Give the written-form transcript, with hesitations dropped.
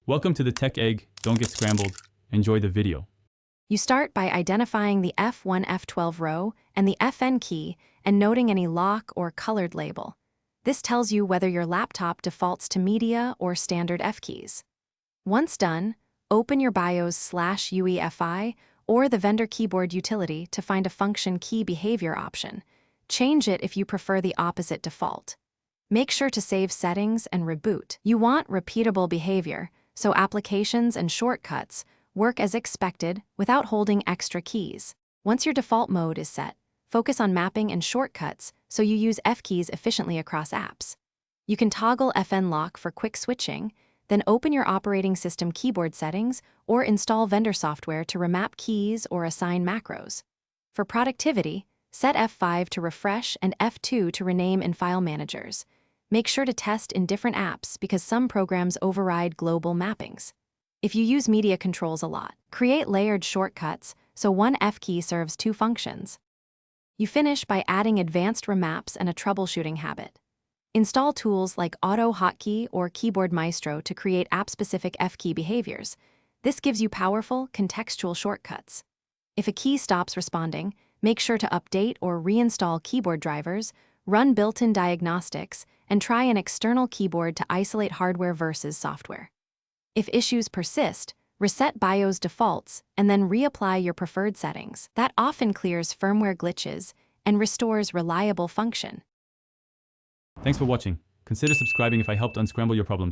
Welcome to the Tech Egg. Don't get scrambled. Enjoy the video. You start by identifying the F1, F12 row and the FN key and noting any lock or colored label. This tells you whether your laptop defaults to media or standard F keys. Once done, open your BIOS/UEFI or the vendor keyboard utility to find a function key behavior option. Change it if you prefer the opposite default. Make sure to save settings and reboot. You want repeatable behavior, so applications and shortcuts work as expected without holding extra keys. Once your default mode is set, focus on mapping and shortcuts so you use F keys efficiently across apps. You can toggle FN lock for quick switching, then open your operating system keyboard settings or install vendor software to remap keys or assign macros. For productivity, set F5 to refresh and F2 to rename in file managers. Make sure to test in different apps because some programs override global mappings. If you use media controls a lot, create layered shortcuts so one F key serves two functions. You finish by adding advanced remaps and a troubleshooting habit. Install tools like Auto Hotkey or Keyboard Maestro to create app-specific F key behaviors. This gives you powerful, contextual shortcuts. If a key stops responding, make sure to update or reinstall keyboard drivers, run built-in diagnostics, and try an external keyboard to isolate hardware versus software. If issues persist, reset BIOS defaults and then reapply your preferred settings. That often clears firmware glitches and restores reliable function. Thanks for watching. Consider subscribing if I helped unscramble your problems.